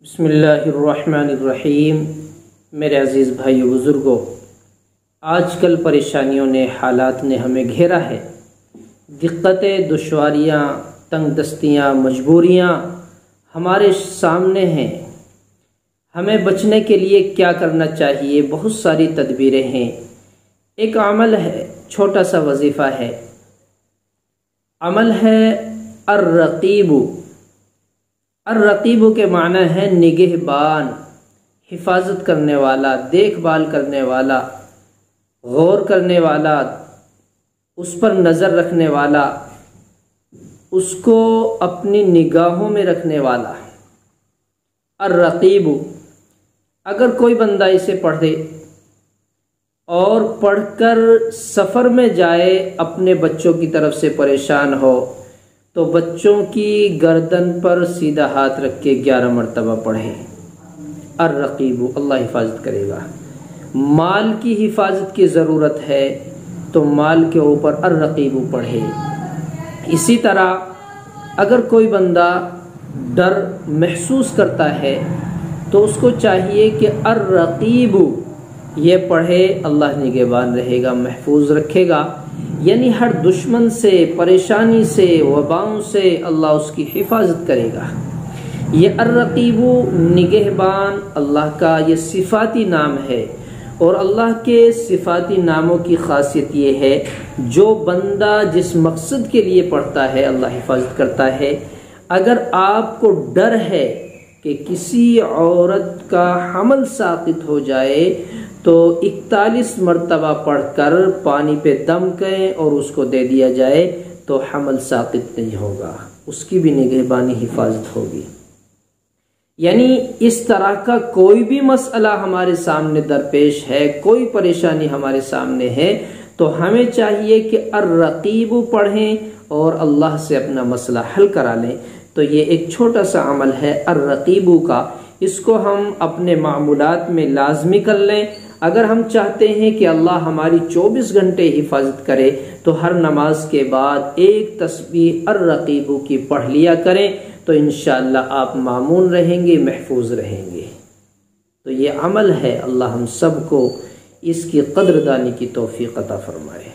بسم اللہ الرحمن الرحیم۔ میرے عزیز بھائیو بزرگوں، آج کل پریشانیوں نے حالات نے ہمیں گھیرا ہے۔ دقتیں، دشواریاں، تنگ دستیاں، مجبوریاں ہمارے سامنے ہیں۔ ہمیں بچنے کے لیے کیا کرنا چاہیے؟ بہت ساری تدبیریں ہیں۔ ایک عمل ہے، چھوٹا سا وظیفہ ہے، عمل ہے الرقیب۔ الرقیب کے معنی ہے نگہبان، حفاظت کرنے والا، دیکھ بھال کرنے والا، غور کرنے والا، اس پر نظر رکھنے والا، اس کو اپنی نگاہوں میں رکھنے والا۔ الرقیب، اگر کوئی بندہ اسے پڑھے اور پڑھ کر سفر میں جائے، اپنے بچوں کی طرف سے پریشان ہو تو بچوں کی گردن پر سیدھا ہاتھ رکھ کے 11 مرتبہ پڑھے الرقیب، اللہ حفاظت کرے گا۔ مال کی حفاظت کی ضرورت ہے تو مال کے اوپر الرقیب پڑھے۔ اسی طرح اگر کوئی بندہ ڈر محسوس کرتا ہے تو اس کو چاہیے کہ الرقیب یہ پڑھے، اللہ نگہبان رہے گا، محفوظ رکھے گا، یعنی ہر دشمن سے، پریشانی سے، وباؤں سے اللہ اس کی حفاظت کرے گا۔ یہ الرقیب، نگہبان، اللہ کا یہ صفاتی نام ہے، اور اللہ کے صفاتی ناموں کی خاصیت یہ ہے جو بندہ جس مقصد کے لیے پڑھتا ہے اللہ حفاظت کرتا ہے۔ اگر آپ کو ڈر ہے کہ کسی عورت کا حمل ساقط ہو جائے تو 41 مرتبہ پڑھ کر پانی پہ دم کریں اور اس کو دے دیا جائے تو حمل ساقط نہیں ہوگا، اس کی بھی نگہبانی حفاظت ہوگی۔ یعنی اس طرح کا کوئی بھی مسئلہ ہمارے سامنے درپیش ہے، کوئی پریشانی ہمارے سامنے ہے تو ہمیں چاہیے کہ الرقیب پڑھیں اور اللہ سے اپنا مسئلہ حل کرا لیں۔ تو یہ ایک چھوٹا سا عمل ہے الرقیب کا، اس کو ہم اپنے معمولات میں لازمی کر لیں۔ اگر ہم چاہتے ہیں کہ اللہ ہماری 24 گھنٹے حفاظت کرے تو ہر نماز کے بعد ایک تسبیح الرقیب کی پڑھ لیا کریں تو انشاءاللہ آپ مامون رہیں گے، محفوظ رہیں گے۔ تو یہ عمل ہے، اللہ ہم سب کو اس کی قدردانی کی توفیق عطا فرمائے۔